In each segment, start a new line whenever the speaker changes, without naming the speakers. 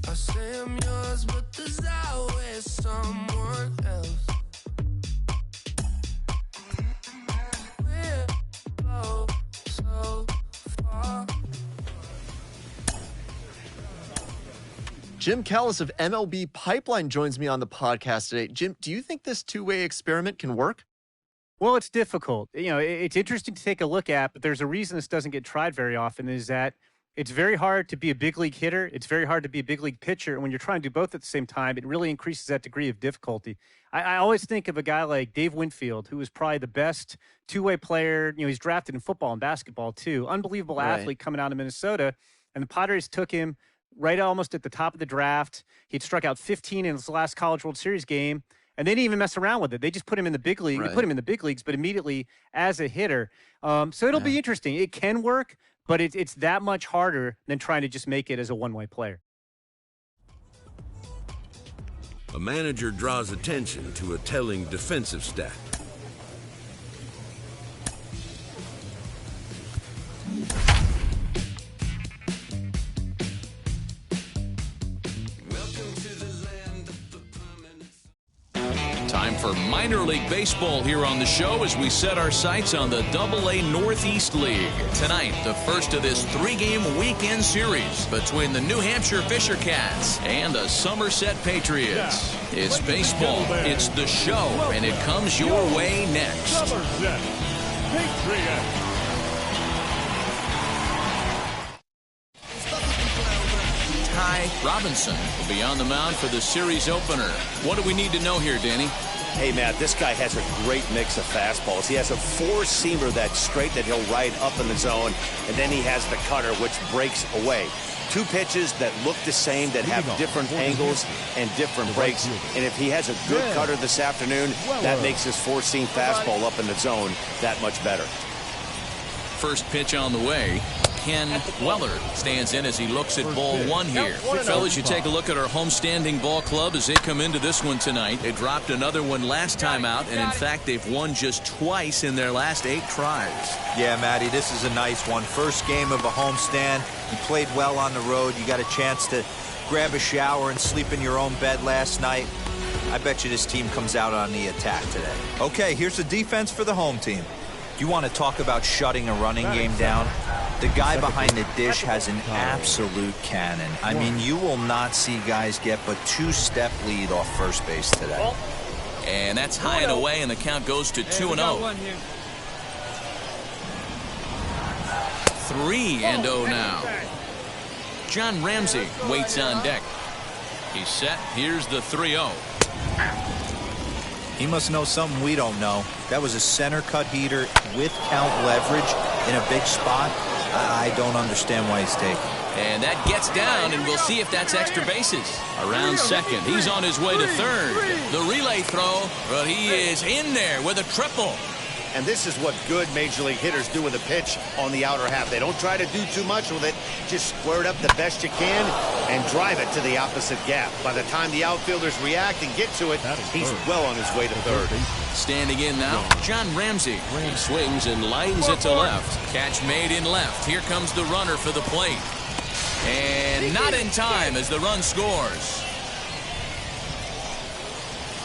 I say I'm yours, but there's always someone else. We're both so far.
Jim Callis of MLB Pipeline joins me on the podcast today. Jim, do you think this two-way experiment can work?
Well, it's difficult. You know, it's interesting to take a look at, but there's a reason this doesn't get tried very often, is that it's very hard to be a big league hitter. It's very hard to be a big league pitcher. And when you're trying to do both at the same time, it really increases that degree of difficulty. I always think of a guy like Dave Winfield, who was probably the best two-way player. You know, he's drafted in football and basketball too. Unbelievable athlete coming out of Minnesota. And the Padres took him right almost at the top of the draft. He'd struck out 15 in his last College World Series game, and they didn't even mess around with it. They just put him in the big league. They put him in the big leagues, but immediately as a hitter. So it'll be interesting. It can work, but it's that much harder than trying to just make it as a one-way player.
A manager draws attention to a telling defensive stat.
Time for minor league baseball here on the show as we set our sights on the AA Northeast League. Tonight, the first of this three-game weekend series between the New Hampshire Fisher Cats and the Somerset Patriots. It's baseball, it's the show, and it comes your way next.
Somerset Patriots.
Ty Robinson will be on the mound for the series opener. What do we need to know here, Danny?
Hey, Matt, this guy has a great mix of fastballs. He has a four-seamer that's straight that he'll ride up in the zone, and then he has the cutter, which breaks away. Two pitches that look the same, that have different angles and different breaks. And if he has a good cutter this afternoon, that makes his four-seam fastball up in the zone that much better.
First pitch on the way. Ken Weller stands in as he looks at ball one here. Fellas, you take a look at our homestanding ball club as they come into this one tonight. They dropped another one last time out, and in fact, they've won just twice in their last 8 tries.
Yeah, Matty, this is a nice one. First game of a homestand. You played well on the road. You got a chance to grab a shower and sleep in your own bed last night. I bet you this team comes out on the attack today. Okay, here's the defense for the home team. You want to talk about shutting a running game down? The guy behind the dish has an absolute cannon. I mean, you will not see guys get but 2-step lead off first base today.
And that's high and away, and the count goes to 2-0. 3-0 now. John Ramsey waits on deck. He's set. Here's the 3-0.
He must know something we don't know. That was a center cut heater with count leverage in a big spot. I don't understand why he's taking.
And that gets down, and we'll see if that's extra bases. Around second. He's on his way to third. The relay throw, but he is in there with a triple.
And this is what good major league hitters do with a pitch on the outer half. They don't try to do too much with it. Just square it up the best you can and drive it to the opposite gap. By the time the outfielders react and get to it, he's well on his way to third.
Standing in now, John Ramsey. He swings and lines it to left. Catch made in left. Here comes the runner for the plate. And not in time as the run scores.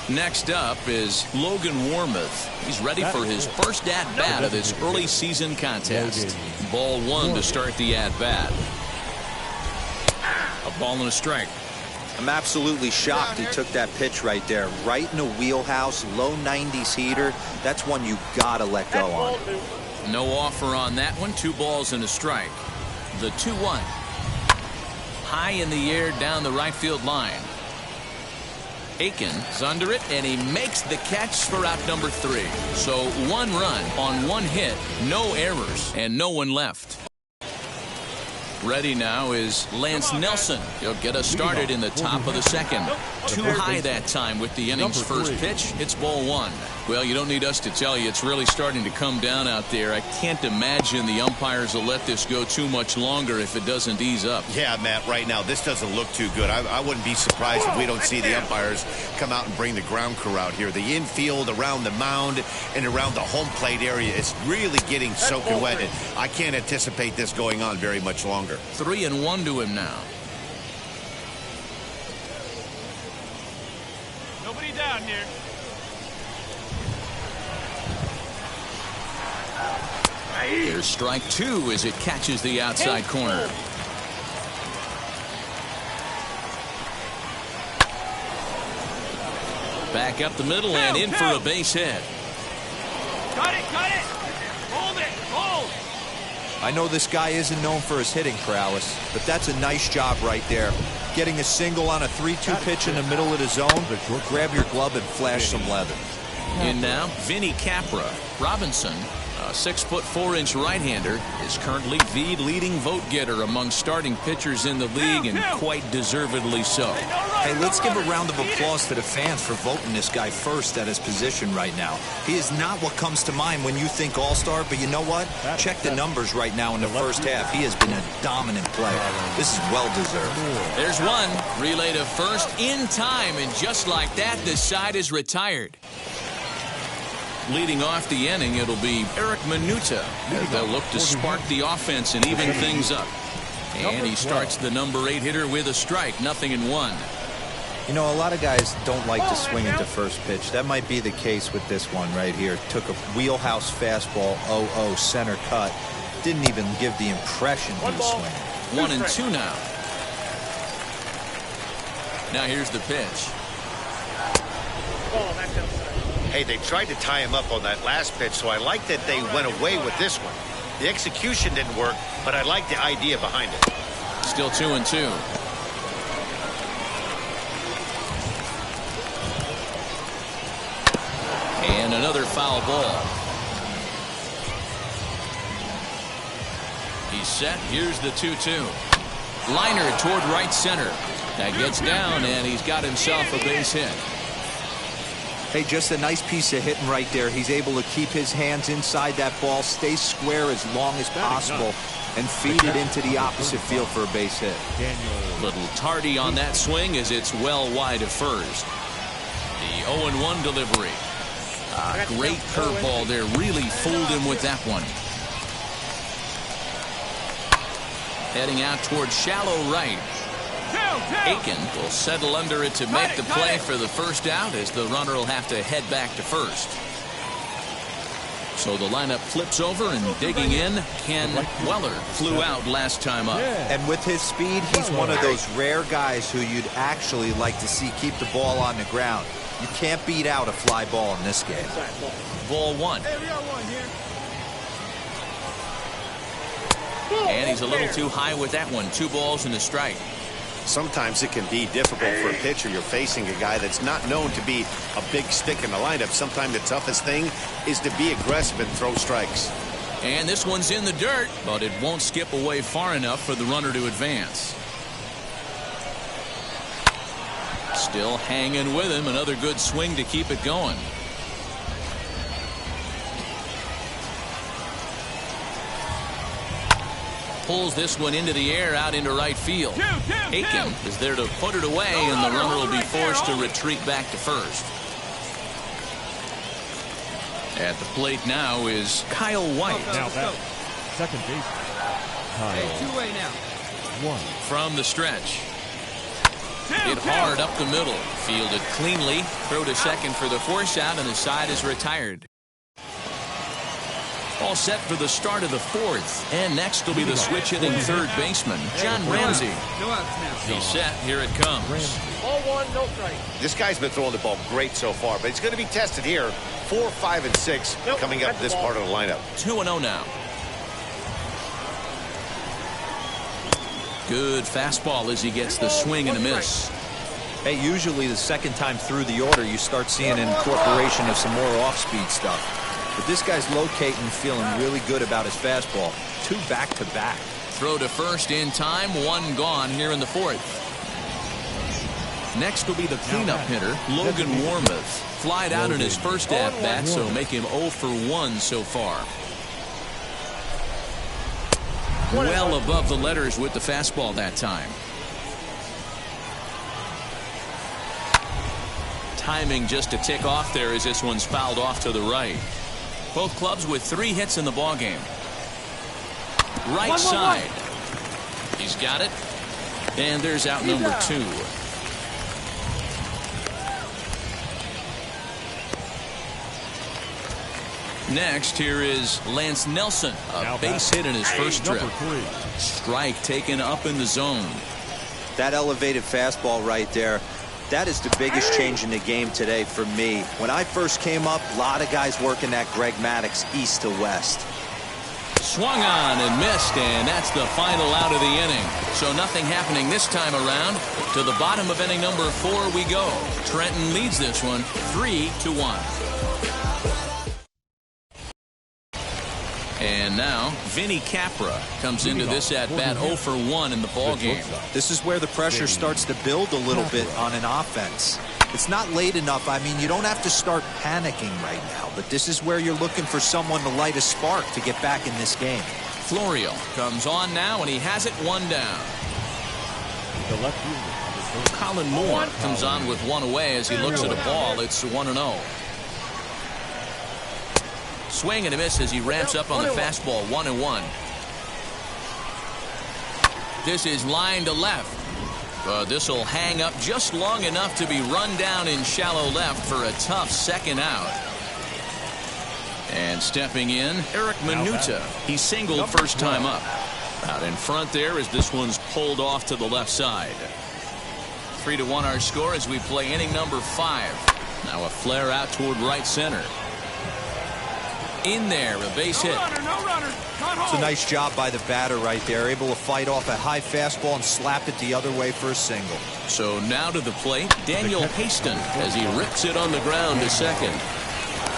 Next up is Logan Warmoth. He's ready for his first at-bat of this early season contest. Ball one to start the at-bat. A ball and a strike.
I'm absolutely shocked he took that pitch right there. Right in the wheelhouse, low 90s heater. That's one you gotta let go on.
No offer on that one. 2 balls and a strike. The 2-1. High in the air down the right field line. Aiken's under it, and he makes the catch for out number 3. So 1 run on 1 hit, no errors, and no one left. Ready now is Lance Nelson. He'll get us started in the top of the second. Too high that time with the inning's first pitch. It's ball 1. Well, you don't need us to tell you it's really starting to come down out there. I can't imagine the umpires will let this go too much longer if it doesn't ease up.
Yeah, Matt, right now this doesn't look too good. I wouldn't be surprised if we don't see the umpires come out and bring the ground crew out here. The infield around the mound and around the home plate area is really getting soaking wet. And I can't anticipate this going on very much longer.
3-1 to him now.
on here.
Here's strike 2 as it catches the outside corner. Back up the middle and in for a base hit.
Cut it, cut it. Hold it, hold.
I know this guy isn't known for his hitting prowess, but that's a nice job right there. Getting a single on a 3-2 pitch in the middle of the zone. Grab your glove and flash some leather.
In now, Vinny Capra. Robinson, a 6'4" right-hander, is currently the leading vote getter among starting pitchers in the league, and quite deservedly so.
Hey, let's give a round of applause to the fans for voting this guy first at his position right now. He is not what comes to mind when you think all-star, but you know what? Check the numbers right now in the first half. He has been a dominant player. This is well-deserved.
There's one. Relay to first in time, and just like that, the side is retired. Leading off the inning, it'll be Eric Minuta. They'll look to spark the offense and even things up. And he starts the number 8 hitter with a strike, 0-1.
You know, a lot of guys don't like to swing into first pitch. That might be the case with this one right here. Took a wheelhouse fastball, 0-0 center cut. Didn't even give the impression he was swinging.
1-2 now. Now here's the pitch.
Hey, they tried to tie him up on that last pitch, so I like that they went away with this one. The execution didn't work, but I like the idea behind it.
Still 2-2. And another foul ball. He's set. Here's the 2-2. Liner toward right center. That gets down, and he's got himself a base hit.
Hey, just a nice piece of hitting right there. He's able to keep his hands inside that ball, stay square as long as possible, and feed it into the opposite field for a base hit.
Little tardy on that swing as it's well wide of first. The 0-1 delivery. Great curveball there. Really fooled him with that one. Heading out toward shallow right. Aiken will settle under it to make the play for the first out, as the runner will have to head back to first. So the lineup flips over, and digging in, Ken Weller flew out last time up.
And with his speed, he's one of those rare guys who you'd actually like to see keep the ball on the ground. You can't beat out a fly ball in this game.
Ball 1. And he's a little too high with that one. 2 balls and a strike.
Sometimes it can be difficult for a pitcher. You're facing a guy that's not known to be a big stick in the lineup. Sometimes the toughest thing is to be aggressive and throw strikes.
And this one's in the dirt, but it won't skip away far enough for the runner to advance. Still hanging with him. Another good swing to keep it going. Pulls this one into the air out into right field. Aiken is there to put it away, and the runner will be forced to retreat back to first. At the plate now is Kyle White.
Now back. Second base.
Two-way now.
From the stretch. Hit hard up the middle. Fielded cleanly. Throw to second for the force out, and the side is retired. All set for the start of the 4th. And next will be the switch-hitting third baseman, John Ramsey.
No outs now.
He's set. Here it comes.
Ball 1, no strike.
This guy's been throwing the ball great so far, but he's going to be tested here. 4, 5, and 6 coming up this part of the lineup.
2-0 now. Good fastball as he gets the swing and a miss.
Hey, usually the second time through the order, you start seeing an incorporation of some more off-speed stuff. But this guy's locating and feeling really good about his fastball. 2 back-to-back.
Throw to first in time. 1 gone here in the 4th. Next will be the cleanup hitter, Logan Warmoth. Flied out in his first at-bat, so make him 0 for 1 so far. Well above the letters with the fastball that time. Timing just a tick off there as this one's fouled off to the right. Both clubs with 3 hits in the ballgame. Right side. He's got it. And there's out number 2. Next, here is Lance Nelson, a base hit in his first trip. Strike taken up in the zone.
That elevated fastball right there, that is the biggest change in the game today for me. When I first came up, a lot of guys working that Greg Maddux east to west.
Swung on and missed, and that's the final out of the inning. So nothing happening this time around. To the bottom of inning number 4 we go. Trenton leads this one 3-1. And now Vinny Capra comes into this at bat 0 for 1 in the ball game.
This is where the pressure starts to build a little bit on an offense. It's not late enough. I mean, you don't have to start panicking right now, but this is where you're looking for someone to light a spark to get back in this game.
Florio comes on now, and he has it 1 down. Colin Moore comes on with 1 away as he looks at a ball. It's 1-0. Swing and a miss as he ramps up on the fastball. 1-1. This is line to left. This will hang up just long enough to be run down in shallow left for a tough second out. And stepping in, Eric Minuta. He singled first time up. Out in front there as this one's pulled off to the left side. 3-1 our score as we play inning number 5. Now a flare out toward right center. In there, a base hit.
It's a nice job by the batter right there, able to fight off a high fastball and slap it the other way for a single.
So now to the plate, Daniel Haston as he rips it on the ground to second.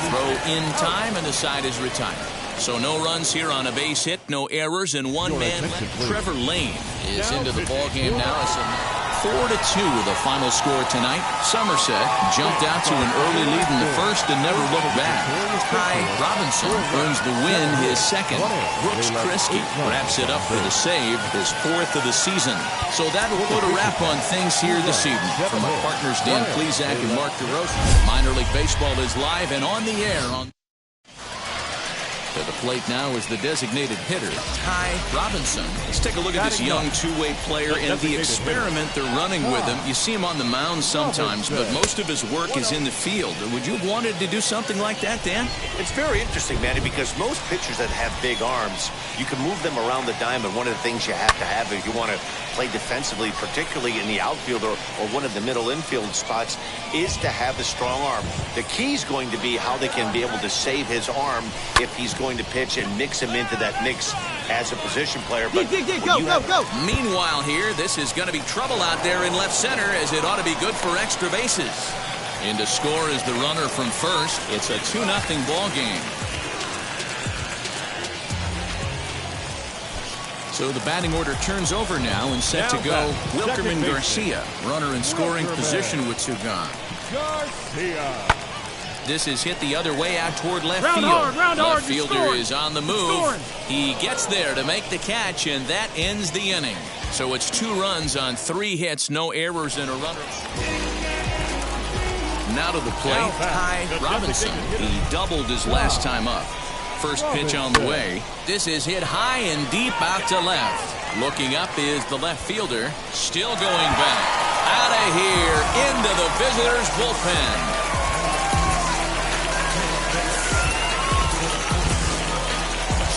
Throw in time, and the side is retired. So no runs here on a base hit, no errors, and 1 man left. Trevor Lane is into the ball game now. It's a 4-2 the final score tonight. Somerset jumped out to an early lead in the first and never looked back. Ty Robinson earns the win, his second. Brooks Kriske wraps it up for the save, his 4th of the season. So that will put a wrap on things here this evening. From our partners Dan Plesac and Mark DeRosa, minor league baseball is live and on the air on. To the plate now is the designated hitter, Ty Robinson. Let's take a look at this young two-way player and the experiment they're running with him. You see him on the mound sometimes, but most of his work is in the field. Would you have wanted to do something like that, Dan?
It's very interesting, Manny, because most pitchers that have big arms, you can move them around the diamond. One of the things you have to have if you want to play defensively, particularly in the outfield or one of the middle infield spots, is to have a strong arm. The key is going to be how they can be able to save his arm if he's going to pitch and mix him into that mix as a position player. But
go. Meanwhile here, this is going to be trouble out there in left center, as it ought to be good for extra bases. In to score is the runner from first. It's a 2-0 ball game. So the batting order turns over now and set to go. Wilkerman Garcia, runner in scoring position with 2 gone.
Garcia.
This is hit the other way out toward left field. Left fielder is on the move. He gets there to make the catch, and that ends the inning. So it's 2 runs on 3 hits, no errors, and a runner. Now to the plate, Ty Robinson. He doubled his last time up. First pitch on the way. This is hit high and deep out to left. Looking up is the left fielder. Still going back. Out of here into the visitors' bullpen.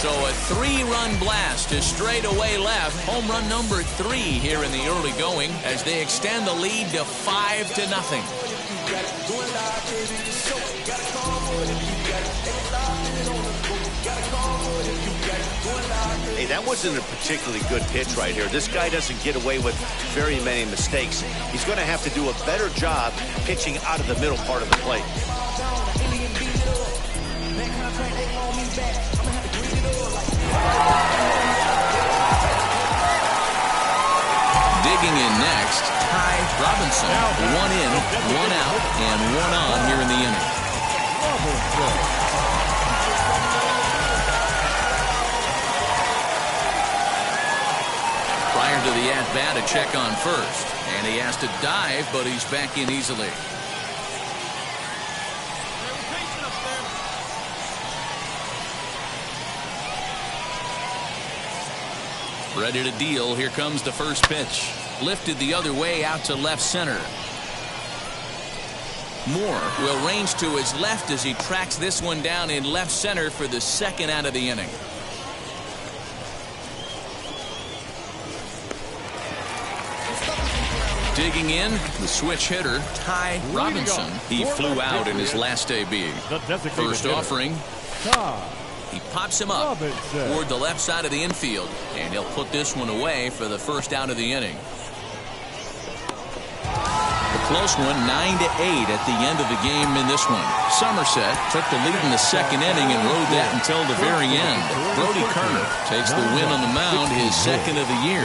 So a 3-run blast to straightaway left. Home run number 3 here in the early going as they extend the lead to 5-0.
Hey, that wasn't a particularly good pitch right here. This guy doesn't get away with very many mistakes. He's going to have to do a better job pitching out of the middle part of the plate.
Digging in next, Ty Robinson. 1 in, 1 out, and 1 on here in the inning. Prior to the at-bat, a check on first. And he has to dive, but he's back in easily. Ready to deal. Here comes the first pitch. Lifted the other way out to left center. Moore will range to his left as he tracks this one down in left center for the second out of the inning. Digging in, the switch hitter, Ty Robinson. He flew out in his last AB. First offering. He pops him up toward the left side of the infield, and he'll put this one away for the first out of the inning. A close one, 9-8 at the end of the game in this one. Somerset took the lead in the second inning and rode that until the very end. Brody Kerner takes the win on the mound, his second of the year.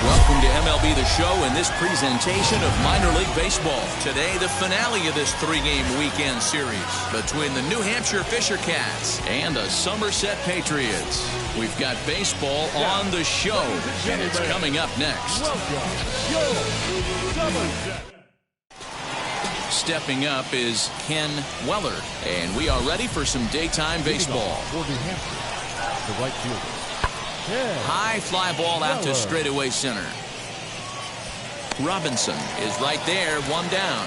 Welcome to MLB The Show and this presentation of minor league baseball. Today, the finale of this three-game weekend series between the New Hampshire Fisher Cats and the Somerset Patriots. We've got baseball on the show, and it's coming up next. Stepping up is Ken Weller, and we are ready for some daytime baseball.
The right fielder.
High fly ball out to straightaway center. Robinson is right there, one down.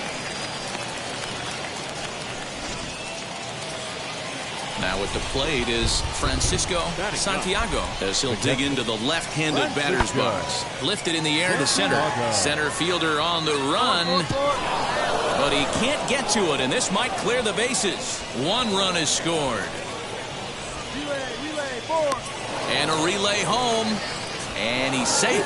Now at the plate is Francisco Santiago as he'll dig into the left-handed batter's box. Lifted in the air to center. Center fielder on the run, but he can't get to it, and this might clear the bases. One run is scored.
Relay, 4.
And a relay home, and he's safe.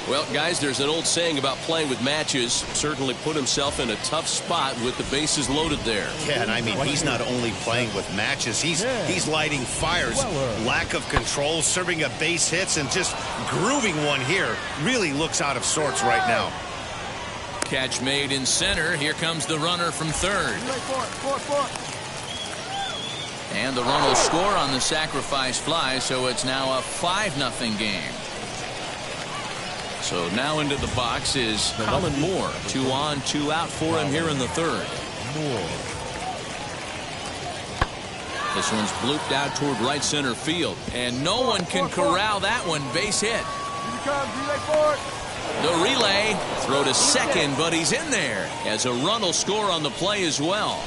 Well, guys, there's an old saying about playing with matches. Certainly put himself in a tough spot with the bases loaded there.
Yeah, and I mean, he's not only playing with matches, he's lighting fires. Lack of control, serving up base hits, and just grooving one here. Really looks out of sorts right now.
Catch made in center. Here comes the runner from third. And the run will score on the sacrifice fly, so it's now a 5-0 game. So now into the box is Colin Moore. 2 on, 2 out for him here in the third. This one's blooped out toward right center field, and no one can corral that one. Base hit. The relay, throw to second, but he's in there as a run will score on the play as well.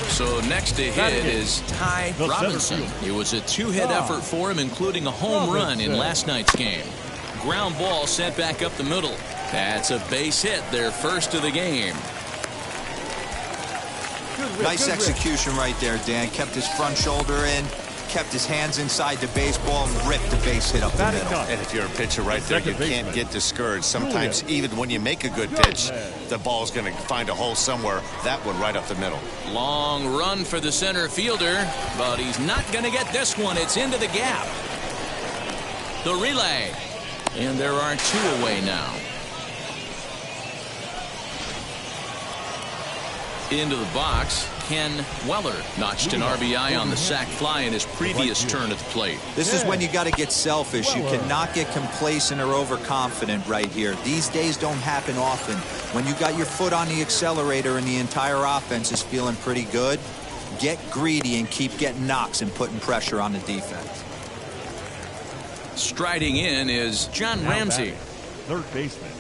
So next to hit is Ty Robinson. It was a 2-hit effort for him, including a home run in last night's game. Ground ball sent back up the middle. That's a base hit, their first of the game.
Nice execution right there, Dan. Kept his front shoulder in, kept his hands inside the baseball, and ripped the base hit up the middle.
And if you're a pitcher right there, you can't get discouraged. Sometimes even when you make a good pitch, the ball's going to find a hole somewhere. That one right up the middle.
Long run for the center fielder, but he's not going to get this one. It's into the gap. The relay. And there are 2 away now. Into the box, Ken Weller notched an RBI on the sac fly in his previous turn at the plate.
This is when you got to get selfish. You cannot get complacent or overconfident right here. These days don't happen often. When you got your foot on the accelerator and the entire offense is feeling pretty good, get greedy and keep getting knocks and putting pressure on the defense.
Striding in is John Ramsey.
Third baseman,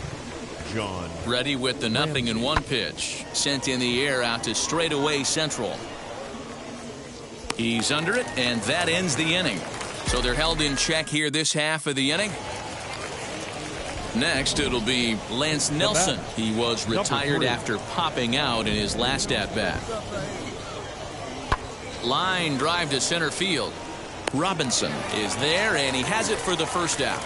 John.
Ready with the 0-1 pitch. Sent in the air out to straightaway central. He's under it, and that ends the inning. So they're held in check here this half of the inning. Next, it'll be Lance Nelson. He was retired after popping out in his last at-bat. Line drive to center field. Robinson is there, and he has it for the first out.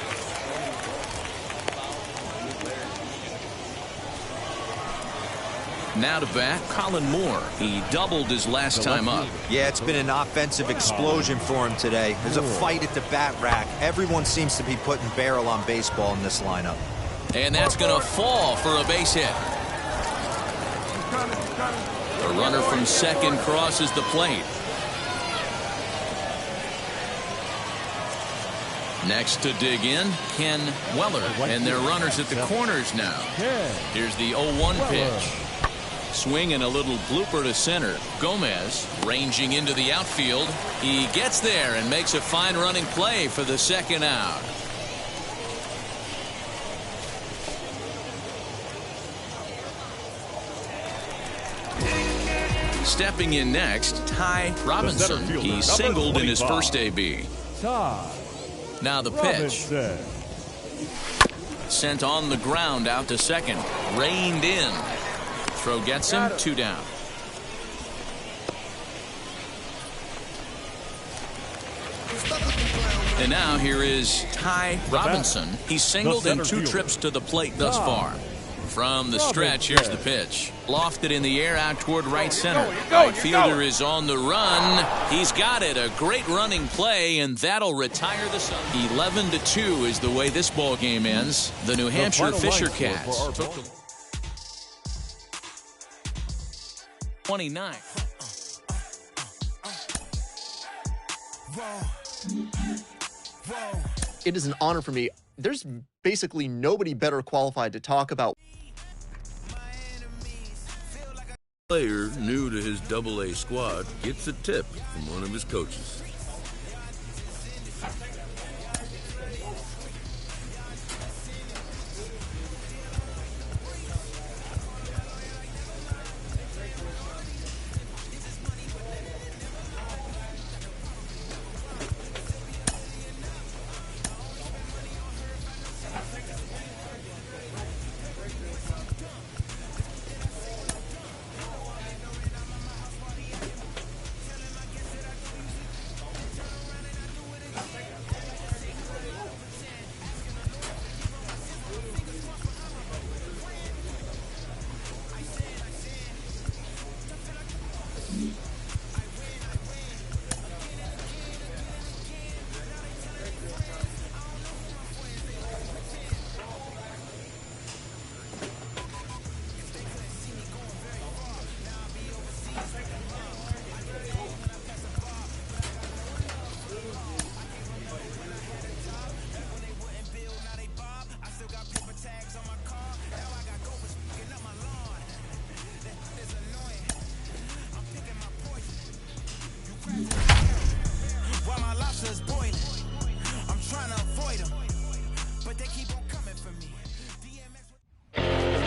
Now to bat, Colin Moore. He doubled his last time up.
Yeah, it's been an offensive explosion for him today. There's a fight at the bat rack. Everyone seems to be putting barrel on baseball in this lineup.
And that's going to fall for a base hit. The runner from second crosses the plate. Next to dig in, Ken Weller. And their runners at the corners now. Here's the 0-1 pitch. Swing and a little blooper to center. Gomez ranging into the outfield. He gets there and makes a fine running play for the second out. Stepping in next, Ty Robinson. He singled in his first AB. Now the pitch. Sent on the ground out to second. Reined in. Throw gets him. 2 down. And now here is Ty Robinson. He's singled in 2 trips to the plate thus far. From the stretch, here's the pitch. Lofted in the air out toward right center. Right fielder is on the run. He's got it. A great running play, and that'll retire the Suns. 11-2 is the way this ball game ends. The New Hampshire Fisher Cats took the 29.
It is an honor for me. There's basically nobody better qualified to talk about.
Player new to his AA squad gets a tip from one of his coaches.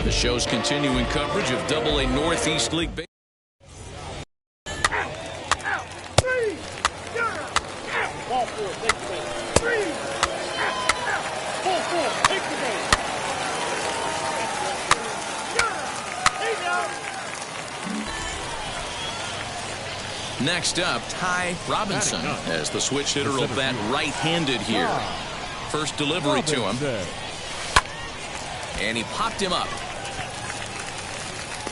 The show's continuing coverage of AA Northeast League Baseball. Next up, Ty Robinson, as the switch hitter will bat right-handed here. First delivery to him. And he popped him up.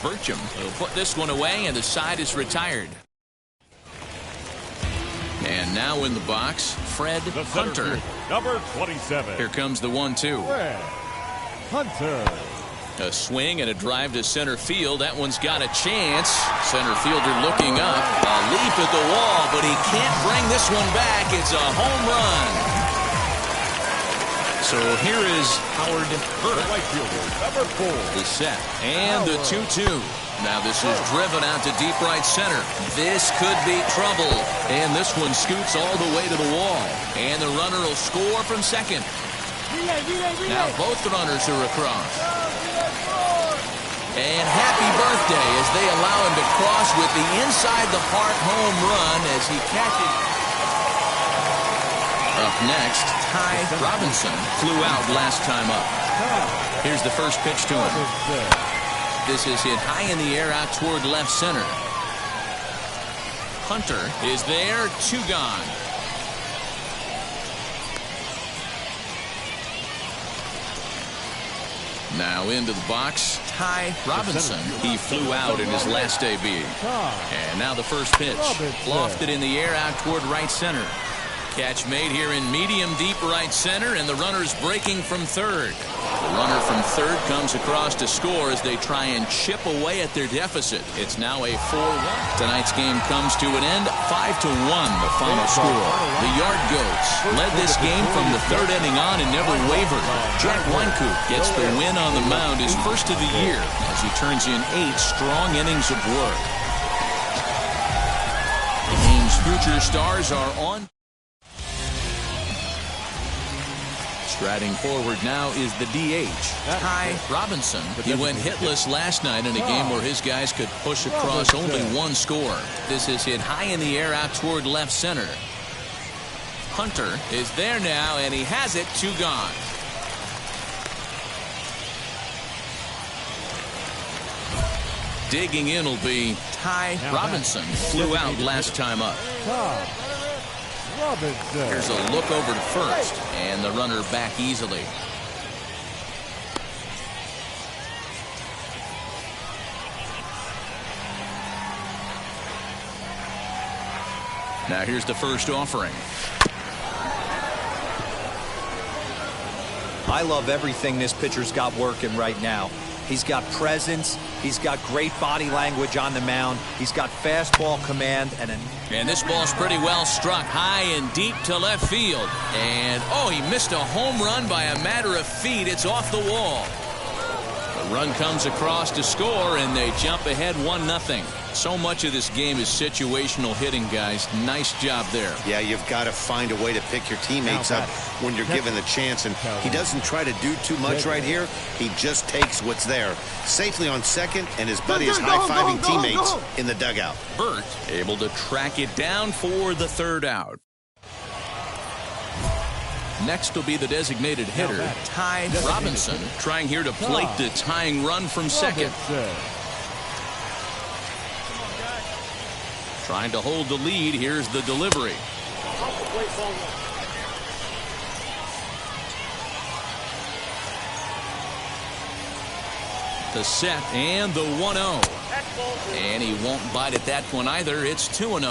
Burcham will put this one away, and the side is retired. And now in the box, Fred Hunter.
Number 27.
Here comes the 1-2.
Fred Hunter.
A swing and a drive to center field. That one's got a chance. Center fielder looking up. A leap at the wall, but he can't bring this one back. It's a home run. So here is Howard Burke.
Right fielder, number 4.
The set. And the 2-2. Now this is driven out to deep right center. This could be trouble. And this one scoots all the way to the wall. And the runner will score from second. Now both runners are across. And happy birthday as they allow him to cross with the inside the park home run as he catches. Up next, Ty Robinson flew out last time up. Here's the first pitch to him. This is hit high in the air out toward left center. Hunter is there, 2 gone. Now into the box, Ty Robinson. He flew out in his last AB. And now the first pitch. Lofted in the air out toward right center. Catch made here in medium deep right center, and the runner's breaking from third. The runner from third comes across to score as they try and chip away at their deficit. It's now a 4-1. Tonight's game comes to an end, 5-1, the final score. The Yard Goats led this game from the third inning on and never wavered. Jack Weinkoop gets the win on the mound, his first of the year, as he turns in 8 strong innings of work. The game's future stars are on. Striding forward now is the DH, Ty Robinson. He went hitless last night in a game where his guys could push across only one score. This is hit high in the air out toward left center. Hunter is there now, and he has it, 2 gone. Digging in will be Ty Robinson. Flew out last time up. Here's a look over to first, and the runner back easily. Now here's the first offering.
I love everything this pitcher's got working right now. He's got presence. He's got great body language on the mound. He's got fastball command. And
this ball's pretty well struck high and deep to left field. And, oh, he missed a home run by a matter of feet. It's off the wall. The run comes across to score, and they jump ahead 1-0. So much of this game is situational hitting, guys. Nice job there.
Yeah, you've got to find a way to pick your teammates up when you're given the chance. And he doesn't try to do too much right here. He just takes what's there. Safely on second, and his buddy is high-fiving teammates in the dugout.
Burt able to track it down for the third out. Next will be the designated hitter, Ty Robinson, trying here to plate the tying run from second. Trying to hold the lead. Here's the delivery. The set and the 1-0. And he won't bite at that one either. It's 2-0.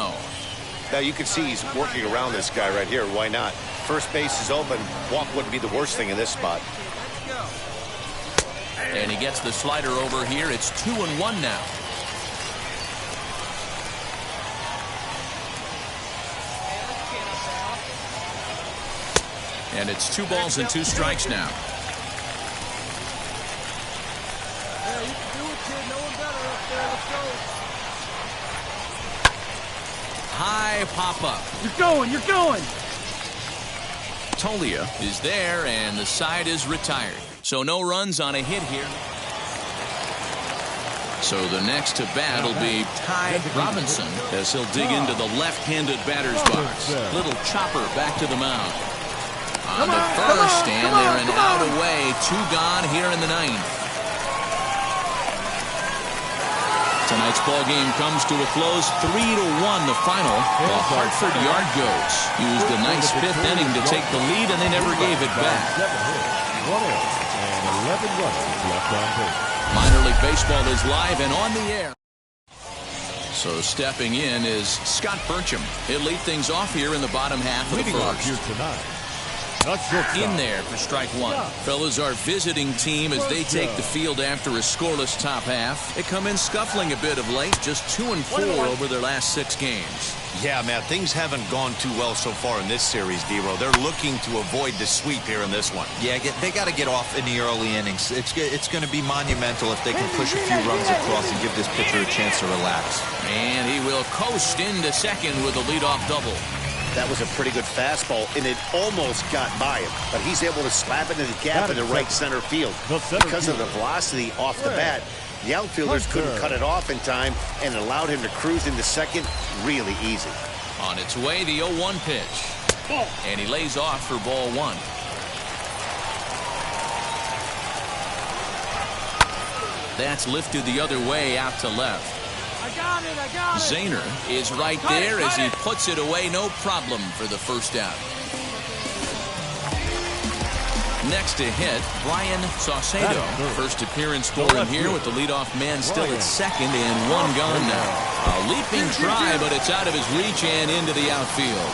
Now you can see he's working around this guy right here. Why not? First base is open. Walk wouldn't be the worst thing in this spot.
And he gets the slider over here. It's 2-1 now. And it's 2 balls and 2 strikes now.
Yeah, you can do it, kid. No one better up there. Let's go.
High pop-up.
You're going. You're going.
Tolia is there, and the side is retired. So no runs on a hit here. So the next to bat will be Ty Robinson as he'll dig into the left-handed batter's box. Little chopper back to the mound. On to first, and they're an out away. 2 gone here in the 9th. Tonight's ball game comes to a close, 3-1 the final. The Hartford Yard Goats used a nice 5th inning to take the lead, and they never gave it back. Minor League Baseball is live and on the air. So stepping in is Scott Burcham. He'll lead things off here in the bottom half of the first. In there for strike 1. Fellas, our visiting team as they take the field after a scoreless top half. They come in scuffling a bit of late, just 2-4 over their last 6 games.
Yeah, man, things haven't gone too well so far in this series, D-Row. They're looking to avoid the sweep here in this one.
Yeah, they got to get off in the early innings. It's going to be monumental if they can push a few runs across and give this pitcher a chance to relax.
And he will coast into second with a leadoff double.
That was a pretty good fastball, and it almost got by him. But he's able to slap it in the gap in the right center field. Because of the velocity off the bat, the outfielders couldn't cut it off in time, and it allowed him to cruise into second really easy.
On its way, the 0-1 pitch. And he lays off for ball 1. That's lifted the other way out to left.
I got it.
Zahner is right there as he puts it away, no problem for the first out. Next to hit, Brian Saucedo. First appearance for him here with the leadoff man still at second and 1 gone now. A leaping try, but it's out of his reach and into the outfield.